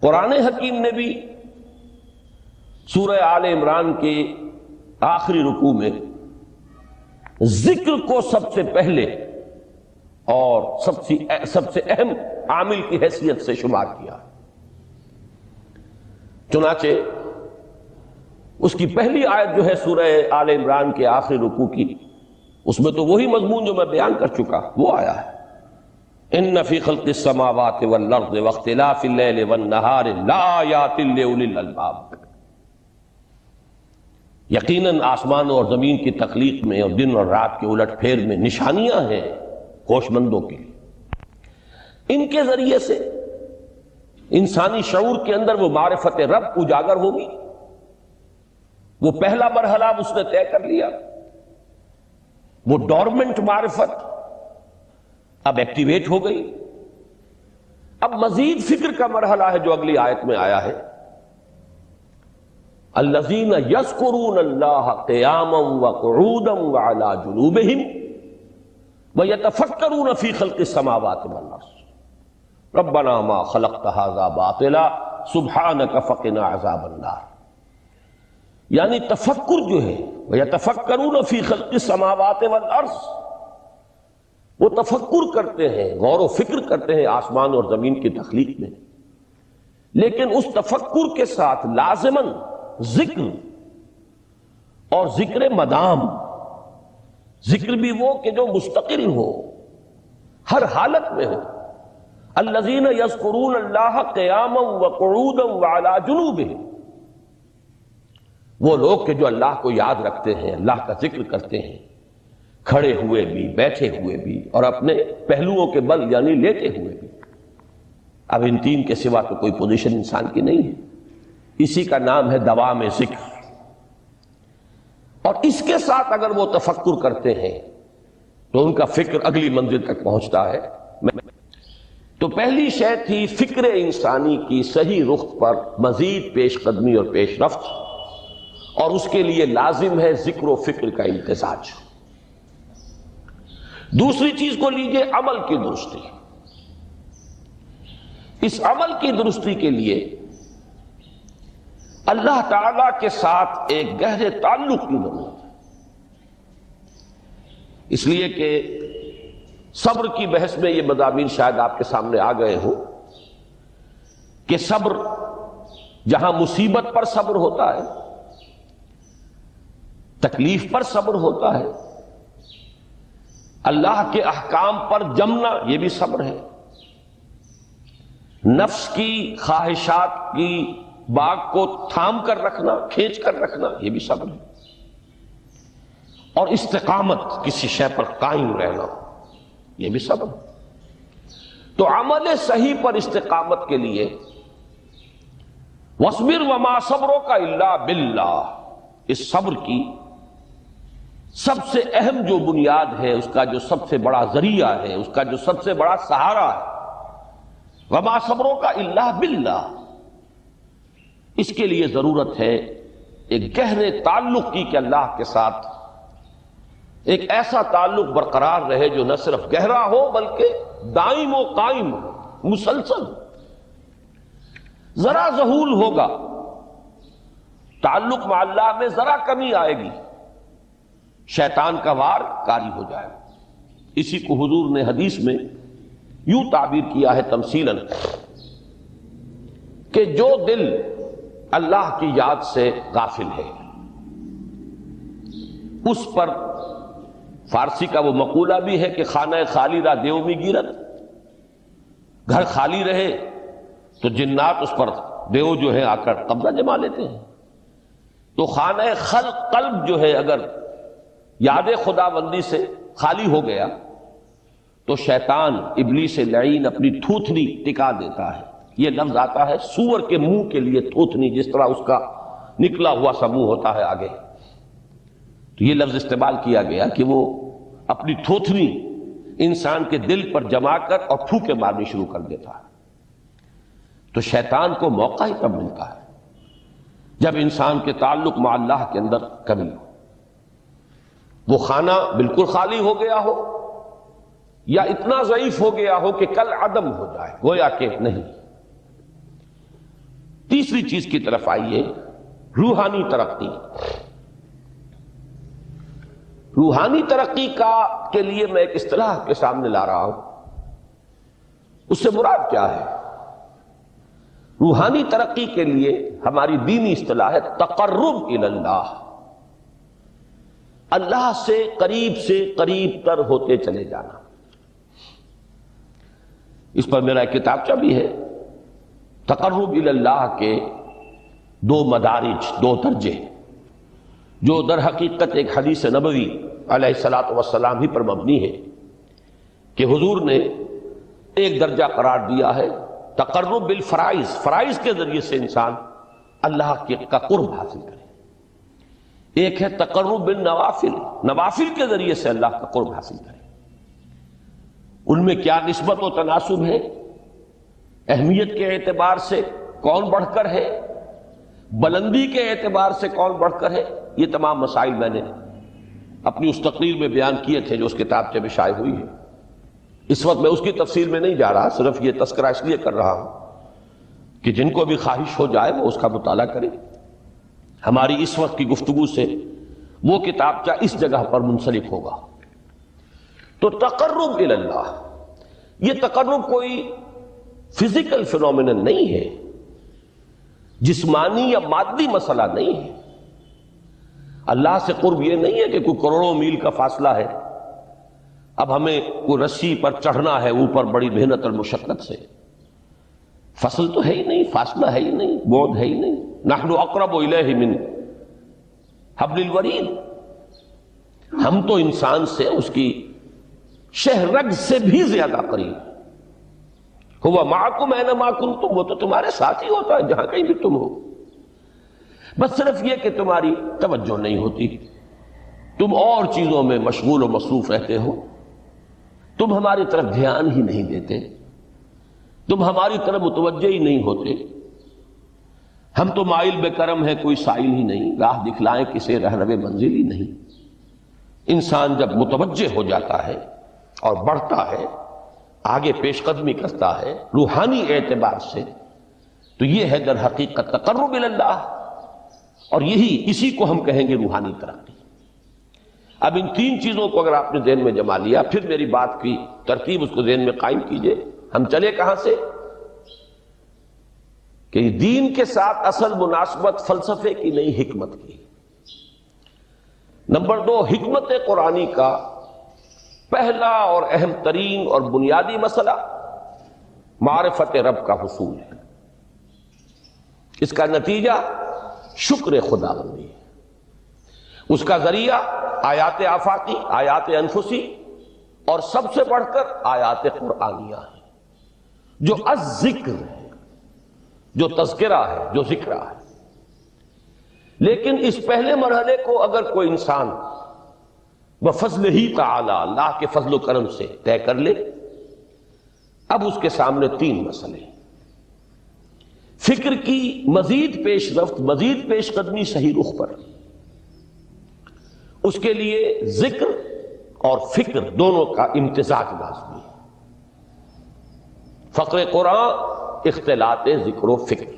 قرآن حکیم نے بھی سورہ آل عمران کے آخری رکوع میں ذکر کو سب سے پہلے اور سب سے اہم عامل کی حیثیت سے شمار کیا۔ چنانچہ اس کی پہلی آیت جو ہے سورہ آل عمران کے آخری رکوع کی، اس میں تو وہی مضمون جو میں بیان کر چکا وہ آیا ہے، ان فی خلق السماوات والارض واختلاف اللیل والنہار لآیات لأولی الالباب۔ یقیناً آسمانوں اور زمین کی تخلیق میں اور دن اور رات کے الٹ پھیر میں نشانیاں ہیں ہوش مندوں کے لیے۔ ان کے ذریعے سے انسانی شعور کے اندر وہ معرفت رب اجاگر ہوگی۔ وہ پہلا مرحلہ اس نے طے کر لیا، وہ ڈورمنٹ معرفت اب ایکٹیویٹ ہو گئی۔ اب مزید فکر کا مرحلہ ہے جو اگلی آیت میں آیا ہے، الذین یذکرون اللہ قیاما وقعودا وعلی جنوبہم ویتفکرون فی خلق السماوات والارض ربنا ما خلقت ھذا باطلا سبحانک فقنا عذاب النار۔ یعنی تفکر جو ہے ویتفکرون فی خلق السماوات والارض، وہ تفکر کرتے ہیں، غور و فکر کرتے ہیں آسمان اور زمین کی تخلیق میں، لیکن اس تفکر کے ساتھ لازماً ذکر، اور ذکر مدام، ذکر بھی وہ کہ جو مستقل ہو، ہر حالت میں ہو۔ الذین یذکرون اللہ قیاما وقعودا وعلی جنوبہم، وہ لوگ کہ جو اللہ کو یاد رکھتے ہیں، اللہ کا ذکر کرتے ہیں، کھڑے ہوئے بھی، بیٹھے ہوئے بھی، اور اپنے پہلوؤں کے بل یعنی لیٹے ہوئے بھی۔ اب ان تین کے سوا تو کوئی پوزیشن انسان کی نہیں ہے، اسی کا نام ہے دوام ذکر۔ اور اس کے ساتھ اگر وہ تفکر کرتے ہیں تو ان کا فکر اگلی منزل تک پہنچتا ہے۔ تو پہلی شے تھی فکر انسانی کی صحیح رخ پر مزید پیش قدمی اور پیش رفت، اور اس کے لیے لازم ہے ذکر و فکر کا امتزاج۔ دوسری چیز کو لیجئے عمل کی درستی۔ اس عمل کی درستی کے لیے اللہ تعالی کے ساتھ ایک گہرے تعلق کی ضرورت ہے، اس لیے کہ صبر کی بحث میں یہ مضامین شاید آپ کے سامنے آ گئے ہوں کہ صبر، جہاں مصیبت پر صبر ہوتا ہے، تکلیف پر صبر ہوتا ہے، اللہ کے احکام پر جمنا یہ بھی صبر ہے، نفس کی خواہشات کی باغ کو تھام کر رکھنا، کھینچ کر رکھنا یہ بھی صبر ہے، اور استقامت کسی شے پر قائم رہنا یہ بھی صبر ہے۔ تو عمل صحیح پر استقامت کے لیے وَاصْبِرْ وَمَا صَبْرُكَ إِلَّا بِاللَّهِ، اس صبر کی سب سے اہم جو بنیاد ہے، اس کا جو سب سے بڑا ذریعہ ہے، اس کا جو سب سے بڑا سہارا ہے، وَمَا صَبْرُكَ إِلَّا بِاللَّهِ، اس کے لیے ضرورت ہے ایک گہرے تعلق کی کہ اللہ کے ساتھ ایک ایسا تعلق برقرار رہے جو نہ صرف گہرا ہو بلکہ دائم و قائم، مسلسل۔ ذرا ذہول ہوگا تعلق مع اللہ میں، ذرا کمی آئے گی، شیطان کا وار کاری ہو جائے گا۔ اسی کو حضور نے حدیث میں یوں تعبیر کیا ہے تمثیلاً کہ جو دل اللہ کی یاد سے غافل ہے، اس پر فارسی کا وہ مقولہ بھی ہے کہ خانہ خالی را دیو میں گیرت، گھر خالی رہے تو جنات اس پر دیو جو ہے آ کر قبضہ جما لیتے ہیں۔ تو خانہ خلق قلب جو ہے اگر یاد خدا بندی سے خالی ہو گیا تو شیطان ابلیس لعین اپنی تھوتھنی ٹکا دیتا ہے۔ یہ لفظ آتا ہے سور کے منہ کے لیے تھوتھنی، جس طرح اس کا نکلا ہوا سا منہ ہوتا ہے آگے، تو یہ لفظ استعمال کیا گیا کہ وہ اپنی تھوتھنی انسان کے دل پر جما کر اور پھوکے مارنی شروع کر دیتا ہے۔ تو شیطان کو موقع ہی تب ملتا ہے جب انسان کے تعلق مع اللہ کے اندر کمی ہو، وہ خانہ بالکل خالی ہو گیا ہو یا اتنا ضعیف ہو گیا ہو کہ کل عدم ہو جائے، گویا کہ نہیں۔ تیسری چیز کی طرف آئیے، روحانی ترقی۔ روحانی ترقی کے لیے میں ایک اصطلاح کے سامنے لا رہا ہوں، اس سے مراد کیا ہے؟ روحانی ترقی کے لیے ہماری دینی اصطلاح ہے تقرب الی اللہ، اللہ سے قریب تر ہوتے چلے جانا۔ اس پر میرا ایک کتابچہ بھی ہے، تقرب الی اللہ کے 2 مدارج، 2 درجے، جو در حقیقت ایک حدیث نبوی علیہ الصلوۃ والسلام ہی پر مبنی ہے کہ حضور نے ایک درجہ قرار دیا ہے تقرب بالفرائض، فرائض کے ذریعے سے انسان اللہ کا قرب حاصل کرے۔ ایک ہے تقرب بالنوافل، نوافل کے ذریعے سے اللہ کا قرب حاصل کرے۔ ان میں کیا نسبت و تناسب ہے، اہمیت کے اعتبار سے کون بڑھ کر ہے، بلندی کے اعتبار سے کون بڑھ کر ہے، یہ تمام مسائل میں نے اپنی اس تقریر میں بیان کیے تھے جو اس کتابچے میں شائع ہوئی ہے۔ اس وقت میں اس کی تفصیل میں نہیں جا رہا، صرف یہ تذکرہ اس لیے کر رہا ہوں کہ جن کو بھی خواہش ہو جائے وہ اس کا مطالعہ کرے۔ ہماری اس وقت کی گفتگو سے وہ کتابچہ اس جگہ پر منسلک ہوگا۔ تو تقرب الی اللہ، یہ تقرب کوئی فزیکل فینومینن نہیں ہے، جسمانی یا مادی مسئلہ نہیں ہے۔ اللہ سے قرب یہ نہیں ہے کہ کوئی کروڑوں میل کا فاصلہ ہے، اب ہمیں کوئی رسی پر چڑھنا ہے اوپر بڑی محنت اور مشقت سے۔ فصل تو ہے ہی نہیں، فاصلہ ہے ہی نہیں، بعد ہے ہی نہیں۔ نحن اقرب الیہ من حبل الورید، ہم تو انسان سے اس کی شہرگ سے بھی زیادہ قریب۔ ہوا معکم اینما کنتم، وہ تو تمہارے ساتھ ہی ہوتا ہے جہاں کہیں بھی تم ہو، بس صرف یہ کہ تمہاری توجہ نہیں ہوتی، تم اور چیزوں میں مشغول و مصروف رہتے ہو، تم ہماری طرف دھیان ہی نہیں دیتے، تم ہماری طرف متوجہ ہی نہیں ہوتے۔ ہم تو مائل بے کرم ہے، کوئی سائل ہی نہیں، راہ دکھلائیں کسے رہنو منزل ہی نہیں۔ انسان جب متوجہ ہو جاتا ہے اور بڑھتا ہے، آگے پیش قدمی کرتا ہے روحانی اعتبار سے، تو یہ ہے در حقیقت تقرب الی اللہ، اور اسی کو ہم کہیں گے روحانی ترقی۔ اب ان 3 چیزوں کو اگر آپ نے ذہن میں جما لیا، پھر میری بات کی ترتیب اس کو ذہن میں قائم کیجئے۔ ہم چلے کہاں سے؟ کہ دین کے ساتھ اصل مناسبت فلسفے کی نہیں، حکمت کی۔ نمبر 2، حکمت قرآنی کا پہلا اور اہم ترین اور بنیادی مسئلہ معرفت رب کا حصول ہے۔ اس کا نتیجہ شکر خدا بندی ہے، اس کا ذریعہ آیات آفاقی، آیات انفسی، اور سب سے بڑھ کر آیات قرآنیہ ہیں، جو الذکر ہے، جو تذکرہ ہے، جو ذکرہ ہے۔ لیکن اس پہلے مرحلے کو اگر کوئی انسان بفضل ہی تعالی، اللہ کے فضل و کرم سے طے کر لے، اب اس کے سامنے 3 مسئلے، فکر کی مزید پیش رفت، مزید پیش قدمی صحیح رخ پر، اس کے لیے ذکر اور فکر دونوں کا امتزاج لازمی ہے۔ فقر قرآن اختلاط ذکر و فکر۔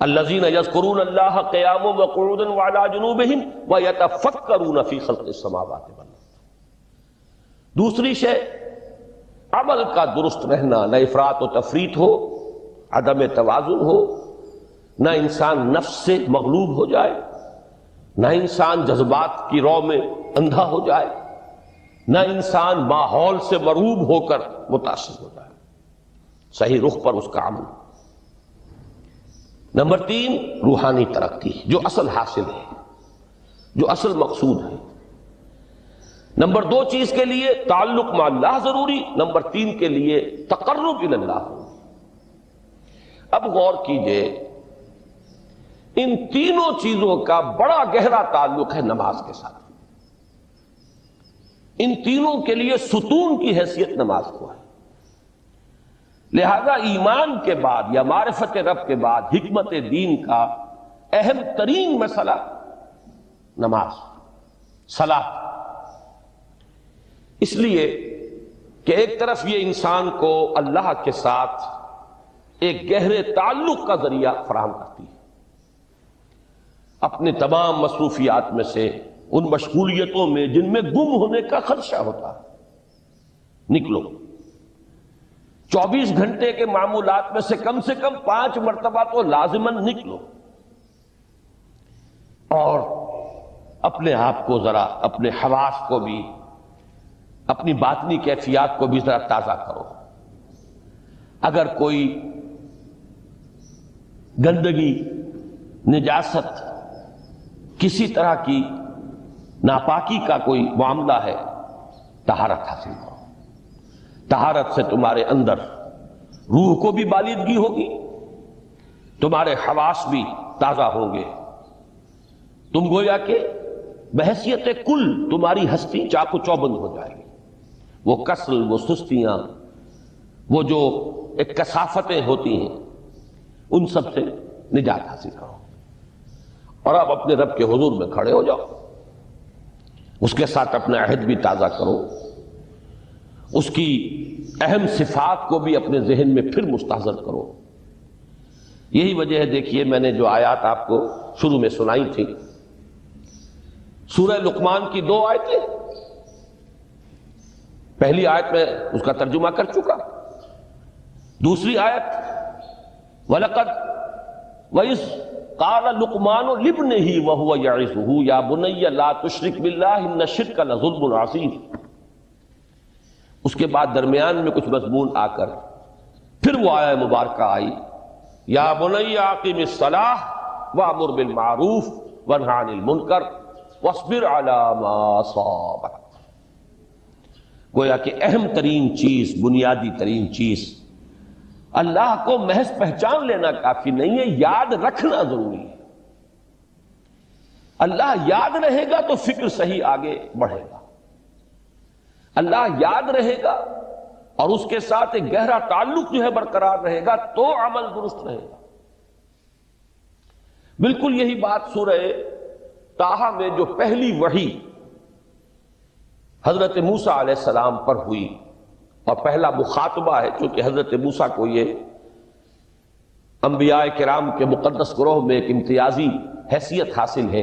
الذین یذکرون اللہ قیاما وقعودا وعلی جنوبہم ویتفکرون فی خلق السماوات والارض۔ دوسری شے، عمل کا درست رہنا، نہ افراط و تفریط ہو، عدم توازن ہو، نہ انسان نفس سے مغلوب ہو جائے، نہ انسان جذبات کی رو میں اندھا ہو جائے، نہ انسان ماحول سے مرعوب ہو کر متاثر ہو جائے، صحیح رخ پر اس کا عمل۔ نمبر 3، روحانی ترقی، جو اصل حاصل ہے، جو اصل مقصود ہے۔ نمبر 2 چیز کے لیے تعلق مع اللہ ضروری، نمبر 3 کے لیے تقرب الی اللہ ضروری۔ اب غور کیجئے، ان تینوں چیزوں کا بڑا گہرا تعلق ہے نماز کے ساتھ۔ ان تینوں کے لیے ستون کی حیثیت نماز کو ہے۔ لہذا ایمان کے بعد یا معرفت رب کے بعد حکمت دین کا اہم ترین مسئلہ نماز، صلاۃ۔ اس لیے کہ ایک طرف یہ انسان کو اللہ کے ساتھ ایک گہرے تعلق کا ذریعہ فراہم کرتی ہے۔ اپنے تمام مصروفیات میں سے، ان مشغولیتوں میں جن میں گم ہونے کا خدشہ ہوتا ہے، نکلو۔ 24 گھنٹے کے معمولات میں سے کم 5 مرتبہ تو لازماً نکلو، اور اپنے آپ کو ذرا، اپنے حواس کو بھی، اپنی باطنی کیفیات کو بھی ذرا تازہ کرو۔ اگر کوئی گندگی، نجاست، کسی طرح کی ناپاکی کا کوئی معاملہ ہے، طہارت حاصل کرو۔ طہارت سے تمہارے اندر روح کو بھی بالیدگی ہوگی، تمہارے حواس بھی تازہ ہوں گے، تم گویا کہ بحیثیت کل تمہاری ہستی چاق و چوبند ہو جائے گی۔ وہ کسل، وہ سستیاں، وہ جو ایک کثافتیں ہوتی ہیں، ان سب سے نجات حاصل کرو، اور آپ اپنے رب کے حضور میں کھڑے ہو جاؤ، اس کے ساتھ اپنا عہد بھی تازہ کرو، اس کی اہم صفات کو بھی اپنے ذہن میں پھر مستحضر کرو۔ یہی وجہ ہے، دیکھیے میں نے جو آیات آپ کو شروع میں سنائی تھی، سورہ لقمان کی 2 آیتیں، پہلی آیت میں اس کا ترجمہ کر چکا، دوسری آیت وَلَقَدْ وَإِذْ قَالَ لُقْمَانُ لِابْنِهِ وَهُوَ يَعِظُهُ يَا بُنَيَّ لَا تُشْرِكْ بِاللَّهِ إِنَّ الشِّرْكَ لَظُلْمٌ عَظِيمٌ۔ اس کے بعد درمیان میں کچھ مضمون آ کر پھر وہ آیہ مبارکہ آئی، یا بنی اقم الصلاۃ وامر بالمعروف وانہ عن المنکر واصبر علی ما اصابک۔ گویا کہ اہم ترین چیز، بنیادی ترین چیز، اللہ کو محض پہچان لینا کافی نہیں ہے، یاد رکھنا ضروری ہے۔ اللہ یاد رہے گا تو فکر صحیح آگے بڑھے گا، اللہ یاد رہے گا اور اس کے ساتھ ایک گہرا تعلق جو ہے برقرار رہے گا تو عمل درست رہے گا۔ بالکل یہی بات سورہ طٰہٰ میں جو پہلی وحی حضرت موسیٰ علیہ السلام پر ہوئی، اور پہلا مخاطبہ ہے، چونکہ حضرت موسیٰ کو یہ انبیاء کرام کے مقدس گروہ میں ایک امتیازی حیثیت حاصل ہے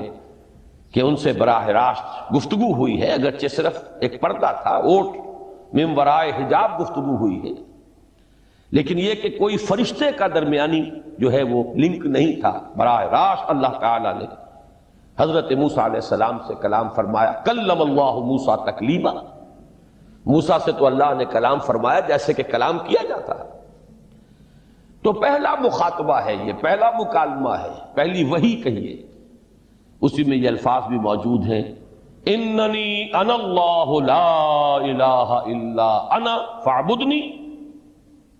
کہ ان سے براہ راست گفتگو ہوئی ہے، اگرچہ صرف ایک پردہ تھا، اوٹ من ورائے حجاب گفتگو ہوئی ہے، لیکن یہ کہ کوئی فرشتے کا درمیانی جو ہے وہ لنک نہیں تھا، براہ راست اللہ تعالیٰ نے حضرت موسیٰ علیہ السلام سے کلام فرمایا۔ کلم اللہ موسیٰ تکلیما، موسیٰ سے تو اللہ نے کلام فرمایا جیسے کہ کلام کیا جاتا ہے۔ تو پہلا مخاطبہ ہے، یہ پہلا مکالمہ ہے، پہلی وحی کہیے، اسی میں یہ الفاظ بھی موجود ہیں، اننی انا اللہ لا الہ الا انا فاعبدنی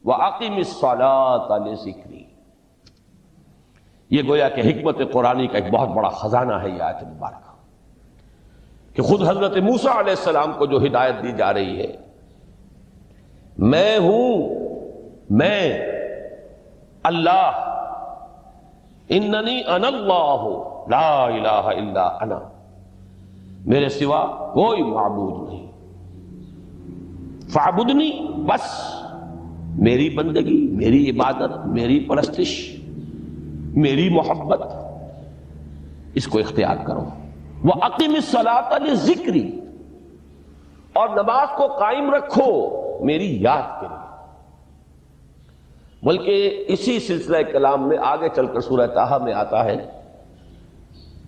واقم الصلاۃ لذکری۔ یہ گویا کہ حکمت قرآنی کا ایک بہت بڑا خزانہ ہے یہ آیت مبارکہ، کہ خود حضرت موسیٰ علیہ السلام کو جو ہدایت دی جا رہی ہے، میں ہوں، میں اللہ، اننی انا اللہ لا الہ الا انا، میرے سوا کوئی معبود نہیں، فاعبدنی، بس میری بندگی، میری عبادت، میری پرستش، میری محبت، اس کو اختیار کرو۔ وَأَقِمِ الصَّلَاةَ لِذِكْرِي، اور نماز کو قائم رکھو میری یاد کے لیے۔ بلکہ اسی سلسلہ کلام میں آگے چل کر سورہ طٰہٰ میں آتا ہے،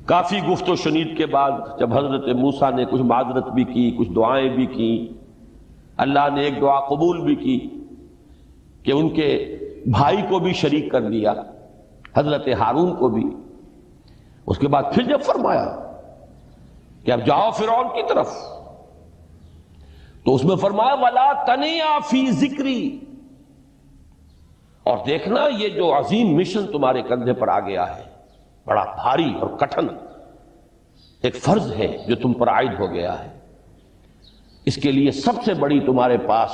کافی گفت و شنید کے بعد جب حضرت موسیٰ نے کچھ معذرت بھی کی، کچھ دعائیں بھی کی، اللہ نے ایک دعا قبول بھی کی کہ ان کے بھائی کو بھی شریک کر دیا، حضرت ہارون کو بھی۔ اس کے بعد پھر جب فرمایا کہ اب جاؤ فرعون کی طرف، تو اس میں فرمایا وَلَا تَنِيَا فِي ذِكْرِي، اور دیکھنا یہ جو عظیم مشن تمہارے کندھے پر آ گیا ہے، بڑا بھاری اور کٹھن ایک فرض ہے جو تم پر عائد ہو گیا ہے، اس کے لیے سب سے بڑی تمہارے پاس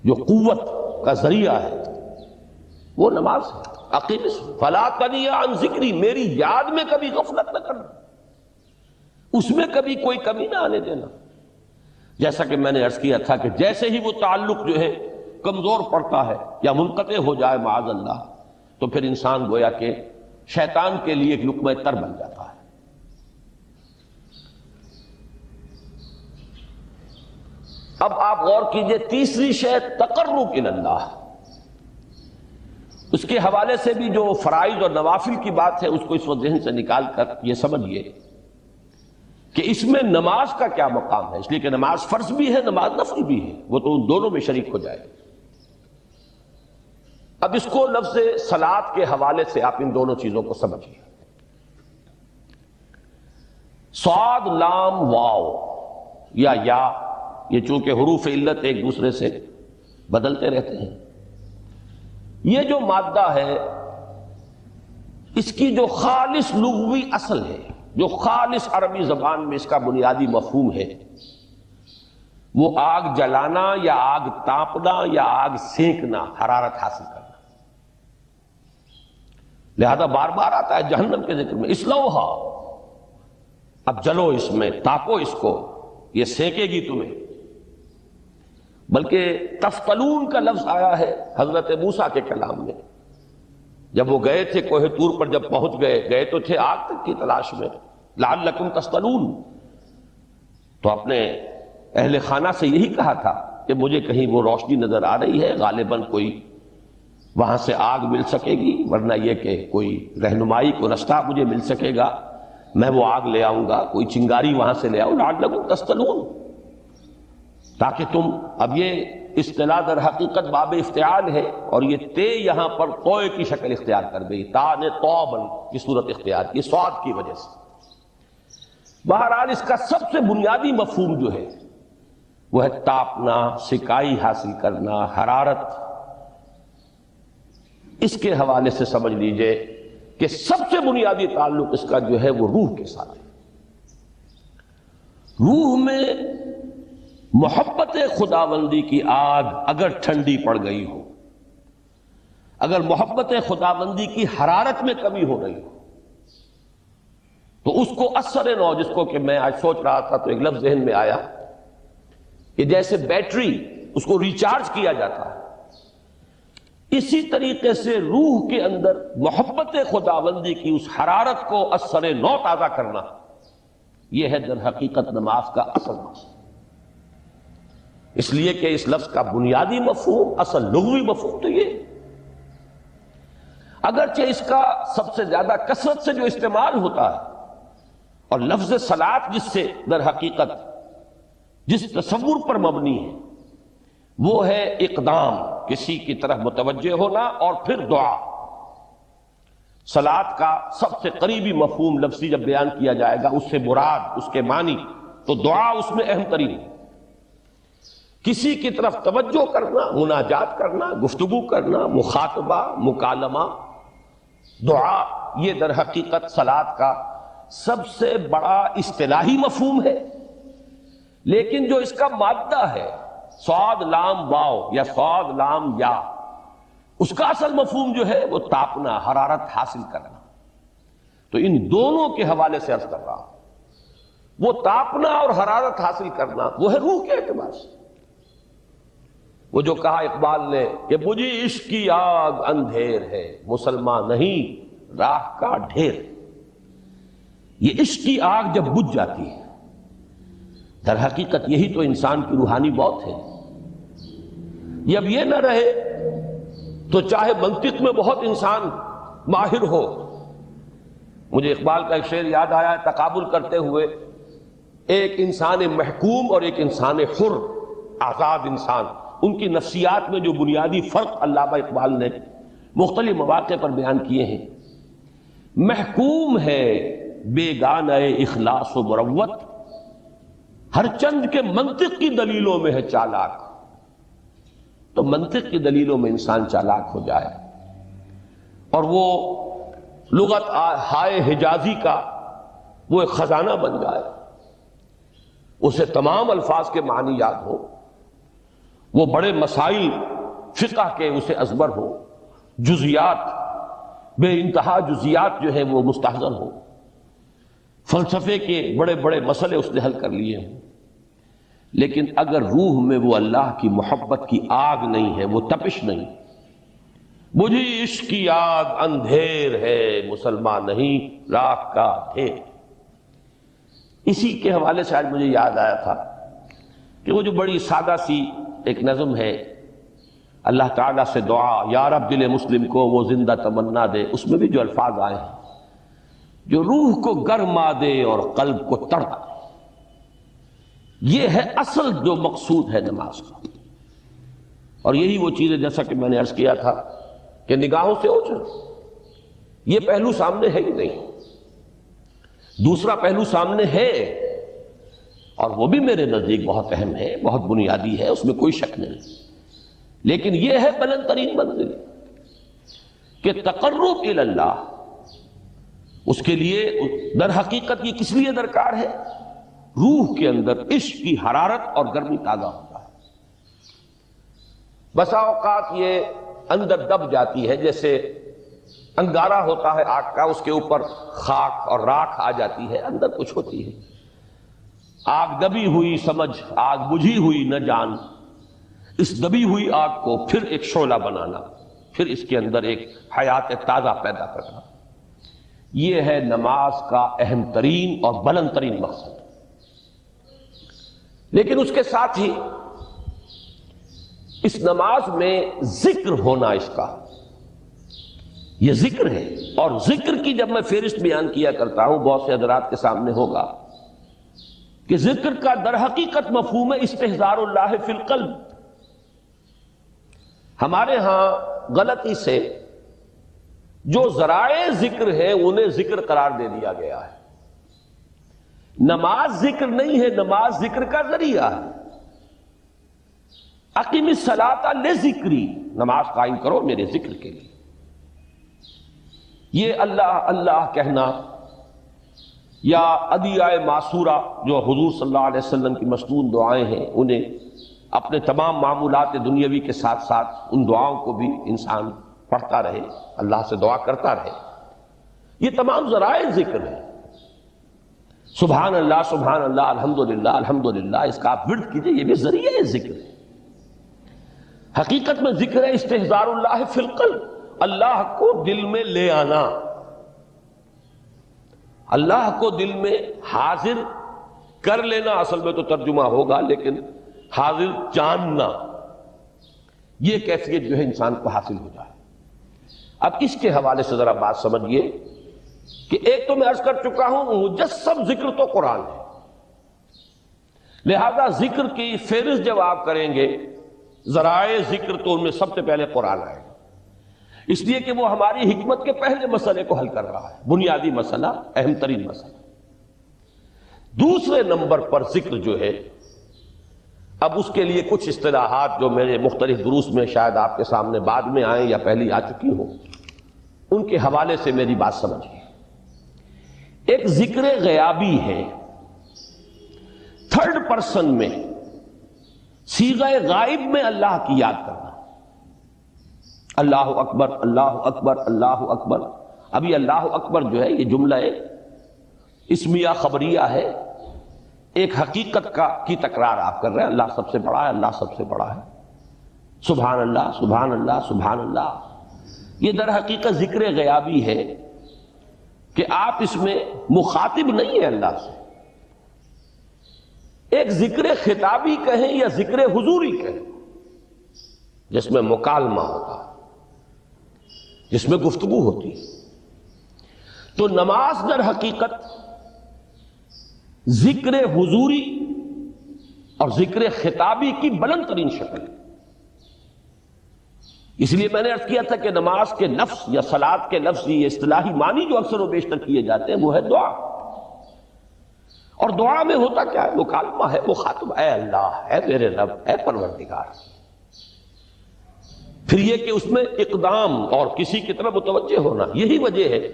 جو قوت کا ذریعہ ہے وہ نماز ہے۔ اقیم فلا تنیا عن ذکری، میری یاد میں کبھی غفلت نہ کرنا، اس میں کبھی کوئی کمی نہ آنے دینا۔ جیسا کہ میں نے عرض کیا تھا کہ جیسے ہی وہ تعلق جو ہے کمزور پڑتا ہے یا منقطع ہو جائے معاذ اللہ، تو پھر انسان گویا کہ شیطان کے لیے ایک لقمہ تر بن جاتا ہے۔ اب آپ غور کیجئے، تیسری شے تقرب الی اللہ، اس کے حوالے سے بھی جو فرائض اور نوافل کی بات ہے اس کو اس وقت ذہن سے نکال کر یہ سمجھیے کہ اس میں نماز کا کیا مقام ہے، اس لیے کہ نماز فرض بھی ہے، نماز نفل بھی ہے، وہ تو ان دونوں میں شریک ہو جائے۔ اب اس کو لفظ صلاۃ کے حوالے سے آپ ان دونوں چیزوں کو سمجھیے۔ صاد لام واو یا یہ چونکہ حروف علت ایک دوسرے سے بدلتے رہتے ہیں، یہ جو مادہ ہے اس کی جو خالص لغوی اصل ہے، جو خالص عربی زبان میں اس کا بنیادی مفہوم ہے، وہ آگ جلانا یا آگ تاپنا یا آگ سینکنا، حرارت حاصل کرنا۔ لہذا بار بار آتا ہے جہنم کے ذکر میں، اسلوہا، اب جلو اس میں، تاپو اس کو، یہ سینکے گی تمہیں۔ بلکہ تفتلون کا لفظ آیا ہے حضرت موسیٰ کے کلام میں، جب وہ گئے تھے کوہ طور پر، جب پہنچ گئے تو تھے آگ تک کی تلاش میں، لعلکم تفتلون، تو اپنے اہل خانہ سے یہی کہا تھا کہ مجھے کہیں وہ روشنی نظر آ رہی ہے، غالباً کوئی وہاں سے آگ مل سکے گی، ورنہ یہ کہ کوئی رہنمائی کو رستہ مجھے مل سکے گا، میں وہ آگ لے آؤں گا، کوئی چنگاری وہاں سے لے آؤں، لعلکم تفتلون، تاکہ تم، اب یہ اصطلاح در حقیقت باب افتعال ہے، اور یہ تے یہاں پر توئے کی شکل اختیار کر گئی، تا نے توبن کی صورت اختیار کی سواد کی وجہ سے۔ بہرحال اس کا سب سے بنیادی مفہوم جو ہے وہ ہے تاپنا، سکائی حاصل کرنا، حرارت۔ اس کے حوالے سے سمجھ لیجئے کہ سب سے بنیادی تعلق اس کا جو ہے وہ روح کے ساتھ ہے۔ روح میں محبت خداوندی کی آگ اگر ٹھنڈی پڑ گئی ہو، اگر محبت خداوندی کی حرارت میں کمی ہو رہی ہو، تو اس کو اثر نو، جس کو کہ میں آج سوچ رہا تھا تو ایک لفظ ذہن میں آیا کہ جیسے بیٹری اس کو ریچارج کیا جاتا ہے، اسی طریقے سے روح کے اندر محبت خداوندی کی اس حرارت کو اثر نو تازہ کرنا، یہ ہے در حقیقت نماز کا اصل مقصد۔ اس لیے کہ اس لفظ کا بنیادی مفہوم، اصل لغوی مفہوم تو یہ، اگرچہ اس کا سب سے زیادہ کثرت سے جو استعمال ہوتا ہے، اور لفظ صلاۃ جس سے در حقیقت جس تصور پر مبنی ہے وہ ہے اقدام، کسی کی طرف متوجہ ہونا اور پھر دعا۔ صلاۃ کا سب سے قریبی مفہوم لفظی جب بیان کیا جائے گا، اس سے مراد، اس کے معنی، تو دعا اس میں اہم ترین ہے۔ کسی کی طرف توجہ کرنا، مناجات کرنا، گفتگو کرنا، مخاطبہ، مکالمہ، دعا، یہ در حقیقت صلاۃ کا سب سے بڑا اصطلاحی مفہوم ہے۔ لیکن جو اس کا مادہ ہے، صاد لام واو یا صاد لام یا، اس کا اصل مفہوم جو ہے وہ تاپنا، حرارت حاصل کرنا۔ تو ان دونوں کے حوالے سے عرض کر رہا ہوں، وہ تاپنا اور حرارت حاصل کرنا وہ ہے روح کے اعتبار سے۔ وہ جو کہا اقبال نے کہ بجھی عشق کی آگ اندھیر ہے، مسلمان نہیں راہ کا ڈھیر۔ یہ عشق کی آگ جب بجھ جاتی ہے، در حقیقت یہی تو انسان کی روحانی موت ہے۔ جب یہ نہ رہے تو چاہے منطق میں بہت انسان ماہر ہو، مجھے اقبال کا ایک شعر یاد آیا ہے تقابل کرتے ہوئے، ایک انسان محکوم اور ایک انسان حر، آزاد انسان، ان کی نفسیات میں جو بنیادی فرق علامہ اقبال نے مختلف مواقع پر بیان کیے ہیں۔ محکوم ہے بیگانہ اخلاص و مروت، ہر چند کے منطق کی دلیلوں میں ہے چالاک۔ تو منطق کی دلیلوں میں انسان چالاک ہو جائے اور وہ لغت ہائے حجازی کا وہ ایک خزانہ بن جائے، اسے تمام الفاظ کے معنی یاد ہو، وہ بڑے مسائل فقہ کے اسے ازبر ہو، جزیات، بے انتہا جزیات جو ہیں وہ مستحضر ہو، فلسفے کے بڑے بڑے مسئلے اس نے حل کر لیے ہوں، لیکن اگر روح میں وہ اللہ کی محبت کی آگ نہیں ہے، وہ تپش نہیں، بجھی عشق کی آگ اندھیر ہے، مسلمان نہیں راکھ کا ڈھیر۔ اسی کے حوالے سے آج مجھے یاد آیا تھا کہ وہ جو بڑی سادہ سی ایک نظم ہے، اللہ تعالیٰ سے دعا یا رب دل مسلم کو وہ زندہ تمنا دے، اس میں بھی جو الفاظ آئے ہیں جو روح کو گرما دے اور قلب کو تڑپا دے، یہ ہے اصل جو مقصود ہے نماز کا۔ اور یہی وہ چیز ہے جیسا کہ میں نے عرض کیا تھا کہ نگاہوں سے اوجھل، یہ پہلو سامنے ہے ہی نہیں، دوسرا پہلو سامنے ہے اور وہ بھی میرے نزدیک بہت اہم ہے، بہت بنیادی ہے، اس میں کوئی شک نہیں، لیکن یہ ہے بلند ترین منزل کہ تقرب الی اللہ، اس کے لیے در حقیقت یہ کس لیے درکار ہے؟ روح کے اندر عشق کی حرارت اور گرمی تازہ ہوتا ہے۔ بسا اوقات یہ اندر دب جاتی ہے، جیسے انگارہ ہوتا ہے آگ کا، اس کے اوپر خاک اور راکھ آ جاتی ہے، اندر کچھ ہوتی ہے، آگ دبی ہوئی سمجھ، آگ بجھی ہوئی نہ جان، اس دبی ہوئی آگ کو پھر ایک شعلہ بنانا، پھر اس کے اندر ایک حیات تازہ پیدا کرنا، یہ ہے نماز کا اہم ترین اور بلند ترین مقصد۔ لیکن اس کے ساتھ ہی اس نماز میں ذکر ہونا، اس کا یہ ذکر ہے، اور ذکر کی جب میں فہرست بیان کیا کرتا ہوں بہت سے حضرات کے سامنے ہوگا کہ ذکر کا در حقیقت مفہوم ہے استحضار اللہ فی القلب۔ ہمارے ہاں غلطی سے جو ذرائع ذکر ہیں انہیں ذکر قرار دے دیا گیا ہے۔ نماز ذکر نہیں ہے، نماز ذکر کا ذریعہ ہے۔ اقیم الصلاۃ لذکری، نماز قائم کرو میرے ذکر کے لیے۔ یہ اللہ اللہ کہنا یا ادعیہ معصورہ جو حضور صلی اللہ علیہ وسلم کی مصنون دعائیں ہیں، انہیں اپنے تمام معمولات دنیاوی کے ساتھ ساتھ ان دعاؤں کو بھی انسان پڑھتا رہے، اللہ سے دعا کرتا رہے، یہ تمام ذرائع ذکر ہیں۔ سبحان اللہ الحمدللہ الحمدللہ، اس کا آپ ورد کیجئے، یہ بھی ذریعہ ذکر ہے۔ حقیقت میں ذکر ہے استحضار اللہ فی القلب، اللہ کو دل میں لے آنا، اللہ کو دل میں حاضر کر لینا، اصل میں تو ترجمہ ہوگا، لیکن حاضر جاننا، یہ کیفیت جو ہے انسان کو حاصل ہو جائے۔ اب اس کے حوالے سے ذرا بات سمجھیے کہ ایک تو میں عرض کر چکا ہوں مجسم ذکر تو قرآن ہے، لہذا ذکر کی فہرست جب آپ کریں گے ذرائع ذکر تو ان میں سب سے پہلے قرآن آئے گا، اس لیے کہ وہ ہماری حکمت کے پہلے مسئلے کو حل کر رہا ہے، بنیادی مسئلہ، اہم ترین مسئلہ۔ دوسرے نمبر پر ذکر جو ہے، اب اس کے لیے کچھ اصطلاحات جو میرے مختلف دروس میں شاید آپ کے سامنے بعد میں آئیں یا پہلی آ چکی ہوں، ان کے حوالے سے میری بات سمجھیے۔ ایک ذکر غیابی ہے، تھرڈ پرسن میں، صیغہ غائب میں اللہ کی یاد کرنا، اللہ اکبر اللہ اکبر اللہ اکبر۔ ابھی اللہ اکبر جو ہے یہ جملہ اسمیہ خبریہ ہے، ایک حقیقت کی تکرار آپ کر رہے ہیں، اللہ سب سے بڑا ہے، اللہ سب سے بڑا ہے، سبحان اللہ سبحان اللہ سبحان اللہ۔ یہ در حقیقت ذکر غیابی ہے کہ آپ اس میں مخاطب نہیں ہیں اللہ سے، ایک ذکر خطابی کہیں یا ذکر حضوری کہیں، جس میں مکالمہ ہوتا ہے، جس میں گفتگو ہوتی ہے۔ تو نماز در حقیقت ذکر حضوری اور ذکر خطابی کی بلند ترین شکل ہے۔ اس لیے میں نے عرض کیا تھا کہ نماز کے لفظ یا صلاۃ کے لفظ، یہ اصطلاحی معنی جو اکثر و بیشتر کیے جاتے ہیں وہ ہے دعا، اور دعا میں ہوتا کیا ہے؟ مکالمہ ہے، مخاطب، اے اللہ، اے میرے رب، اے پروردگار۔ پھر یہ کہ اس میں اقدام اور کسی کی طرف متوجہ ہونا، یہی وجہ ہے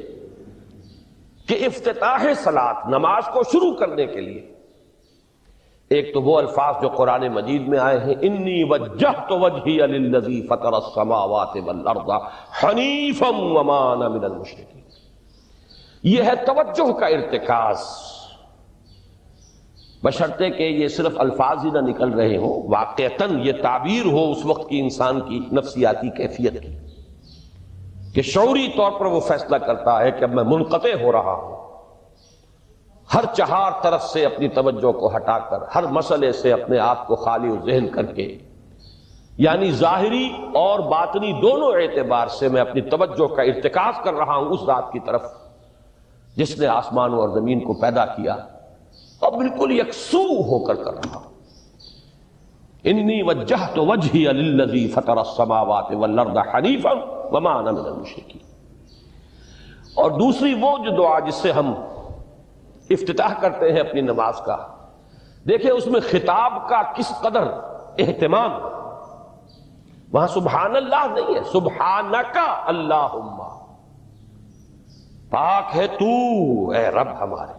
کہ افتتاح صلاۃ، نماز کو شروع کرنے کے لیے ایک تو وہ الفاظ جو قرآن مجید میں آئے ہیں، انی وجہت وجہی للذی فطر السماوات والارض حنیفا وما انا من المشرکین، یہ ہے توجہ کا ارتکاز، بشرطے کہ یہ صرف الفاظ ہی نہ نکل رہے ہوں، واقعتاً یہ تعبیر ہو اس وقت کی انسان کی نفسیاتی کیفیت کی، کہ شعوری طور پر وہ فیصلہ کرتا ہے کہ اب میں منقطع ہو رہا ہوں، ہر چہار طرف سے اپنی توجہ کو ہٹا کر، ہر مسئلے سے اپنے آپ کو خالی و ذہن کر کے، یعنی ظاہری اور باطنی دونوں اعتبار سے میں اپنی توجہ کا ارتکاز کر رہا ہوں اس ذات کی طرف جس نے آسمانوں اور زمین کو پیدا کیا، اور بالکل یکسو ہو کر رہا ہوں۔ انی وجہت وجہی للذی فطر السماوات والارض حنیفا وما انا من المشرکین۔ اور دوسری وہ جو دعا جس سے ہم افتتاح کرتے ہیں اپنی نماز کا، دیکھیں اس میں خطاب کا کس قدر اہتمام ہے۔ وہاں سبحان اللہ نہیں ہے، سبحانک اللہم، پاک ہے تو اے رب ہمارے،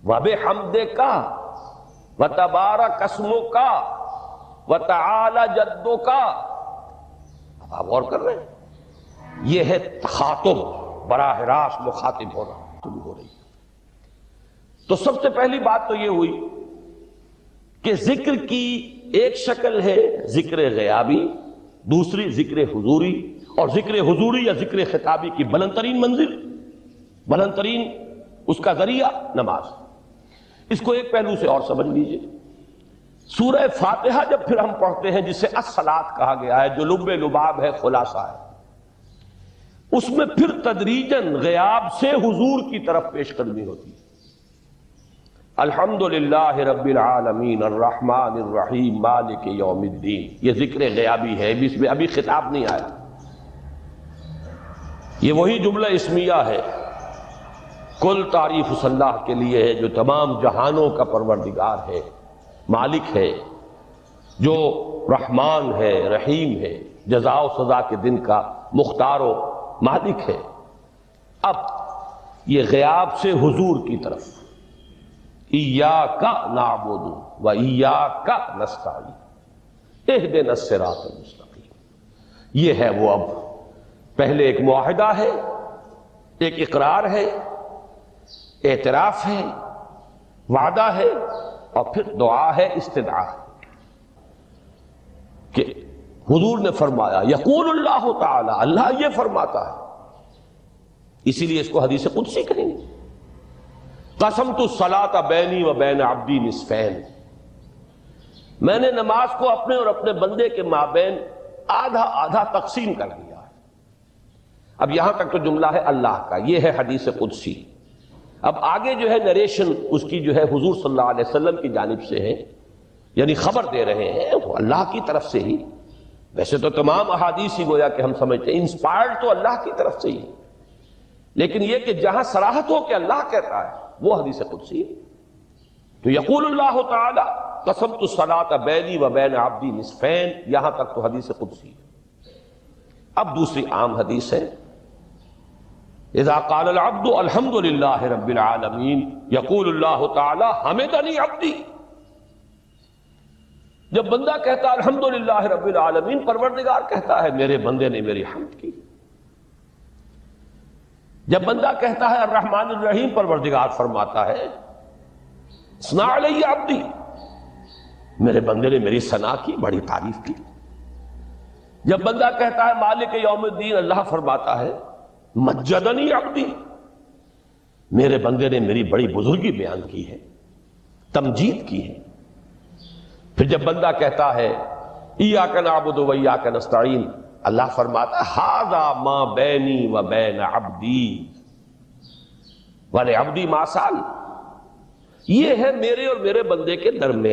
وبحمدک وتبارک اسمک وتعالی جدک۔ اب آپ غور کر رہے ہیں، یہ ہے تخاطب، براہ راست مخاطب ہونا شروع ہو رہی ہے۔ تو سب سے پہلی بات تو یہ ہوئی کہ ذکر کی ایک شکل ہے ذکر غیابی، دوسری ذکر حضوری، اور ذکر حضوری یا ذکر خطابی کی بلند ترین منزل، بلند ترین اس کا ذریعہ نماز۔ اس کو ایک پہلو سے اور سمجھ لیجئے، سورہ فاتحہ جب پھر ہم پڑھتے ہیں جسے الصلاۃ کہا گیا ہے، جو لب لباب ہے، خلاصہ ہے، اس میں پھر تدریجاً غیاب سے حضور کی طرف پیش قدمی ہوتی ہے۔ الحمدللہ رب العالمین الرحمن الرحیم مالک یوم الدین، یہ ذکر غیابی ہے، اس میں ابھی خطاب نہیں آیا، یہ وہی جملہ اسمیہ ہے۔ کل تعریف اس اللہ کے لیے ہے جو تمام جہانوں کا پروردگار ہے، مالک ہے، جو رحمان ہے، رحیم ہے، جزا و سزا کے دن کا مختار و مالک ہے۔ اب یہ غیاب سے حضور کی طرف، ایاک نعبد و ایاک نستعین اہدنا الصراط المستقیم، یہ ہے وہ۔ اب پہلے ایک معاہدہ ہے، ایک اقرار ہے، اعتراف ہے، وعدہ ہے، اور پھر دعا ہے، استدعا ہے کہ حضور نے فرمایا، یقول اللہ تعالی، اللہ یہ فرماتا ہے، اسی لیے اس کو حدیث قدسی کہیں گے، قسمت الصلاۃ بینی و بین عبدی نصفین، میں نے نماز کو اپنے اور اپنے بندے کے مابین آدھا آدھا تقسیم کر دیا ہے۔ اب یہاں تک تو جملہ ہے اللہ کا، یہ ہے حدیث قدسی۔ اب آگے جو ہے نریشن اس کی جو ہے حضور صلی اللہ علیہ وسلم کی جانب سے ہے، یعنی خبر دے رہے ہیں وہ اللہ کی طرف سے ہی۔ ویسے تو تمام احادیث ہی گویا کہ ہم سمجھتے ہیں انسپائرڈ تو اللہ کی طرف سے ہی، لیکن یہ کہ جہاں صراحت ہو کہ اللہ کہتا ہے وہ حدیث قدسی ہے۔ تو یقول اللہ تعالی قسمت الصلاۃ بینی و بین عبدی نصفین، یہاں تک تو حدیث قدسی ہے۔ اب دوسری عام حدیث ہے، اذا قال العبد الحمد للہ رب العالمین یقول اللہ تعالی حمدنی عبدی، جب بندہ کہتا ہے الحمد للہ رب العالمین، پروردگار کہتا ہے میرے بندے نے میری حمد کی۔ جب بندہ کہتا ہے الرحمن الرحیم، پروردگار فرماتا ہے ثنا علی عبدی، میرے بندے نے میری ثنا کی، بڑی تعریف کی۔ جب بندہ کہتا ہے مالک یوم الدین، اللہ فرماتا ہے مجدنی عبدی، میرے بندے نے میری بڑی بزرگی بیان کی ہے، تمجید کی ہے۔ پھر جب بندہ کہتا ہے ایاک نعبد و ایاک نستعین، اللہ فرماتا ہے ھذا ما بینی و بین عبدی ولعبدی ما سأل، یہ ہے میرے اور میرے بندے کے درمیان